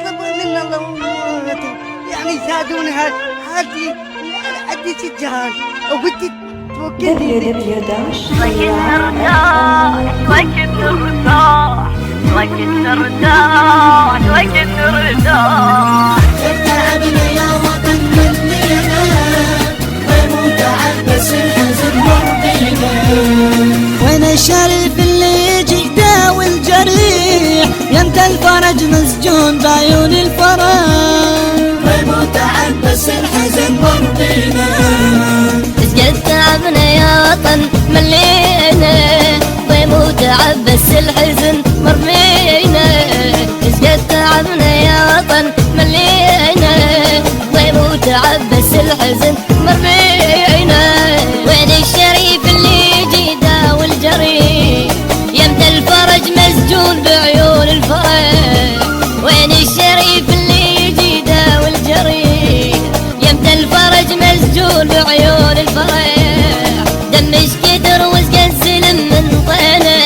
منا الله وموته. يعني ساعدوني هاتي أدي تجار وبدي توكلني. وقت نرتاح وقت نرتاح وقت نرتاح وقت نرتاح. تعبنا يا وطن منينا ومتعبس الحزن مرضينا. وين الشريف اللي يجي يداوي الجريح يمتى الفرج مسجون بعيون الفرح. ومتعبس الحزن مرضينا. اسجد تعبنا يا وطن ملينا ومتعبس الحزن مرمينا. اسجد تعبنا يا وطن ملينا ومتعبس الحزن مرمينا. وين الشريف اللي يجي يداوي الجريح يمتى الفرج مسجون بعيون الفرح. وين الشريف اللي يجي يداوي الجريح يمتى الفرج مسجون بعيون الفرح. دمش كدر وسقى السلم من طينه.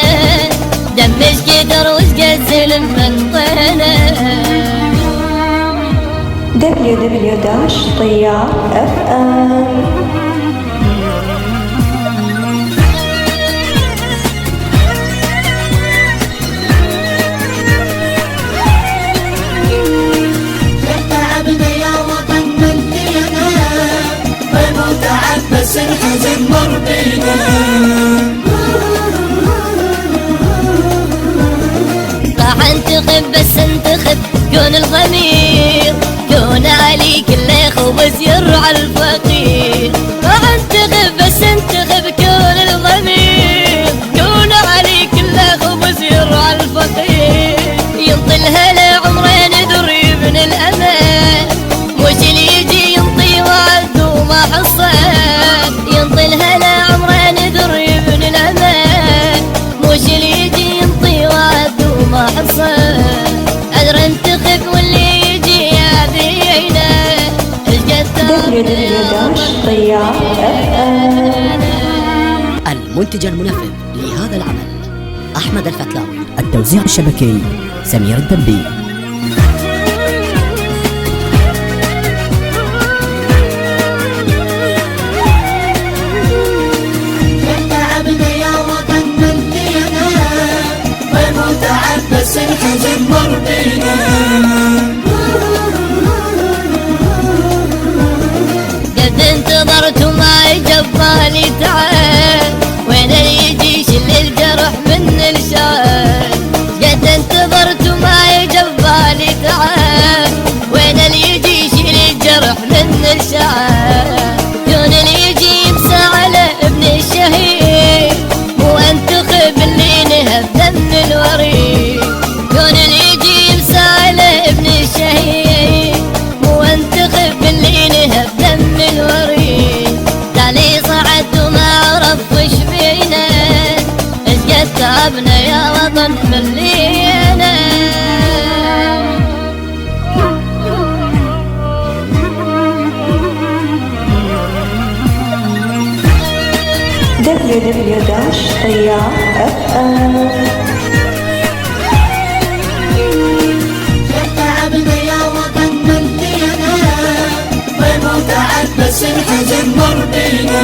دمش كدر وسقى السلم من طينه. www.طيار.fm. تعبنا يا وطن منينا ومتعبس الحزن مرضينا. راح انتخب بس انتخب كون الضمير. كون علي كله يخبز يرعى الفقير. راح انتخب بس انتخب كون الضمير. كون علي كله يخبز يرعى الفقير. ينطي الهلا عمرين يدري ابن الامان. مش اللي يجي ينطي وعد وما حصل. ينطي الهلا عمرين يدري ابن الامان. مش اللي يجي ينطي وعد وما حصل. ادري انتخب واللي يجي يعذينا. www.طيار.fm. المنتج المنفذ لهذا العمل أحمد الفتلاوي. التوزيع الشبكي سمير الدبي. تعبنا يا وطن منينا ومتعبس الحزن مرضينا. قد انتظرت وما جبالي تعال. وين اللي يجيش اللي الجرح من الشال. قد انتظرت وما جبالي تعال. وين اللي يجيش اللي الجرح من الشال. كون اللي يجي يمسى على ابن الشهيد مو انتخب اللي نهب دم الوريد. كون اللي يجي يمسى على ابن الشهيد مو انتخب اللي نهب دم الوريد. تالي صعد وما عرف وش بينا. اش قد تعبنا يا وطن ملينا. www.طيار.fm. تعبنا يا وطن منينا ومتعبس الحزن مرضينا.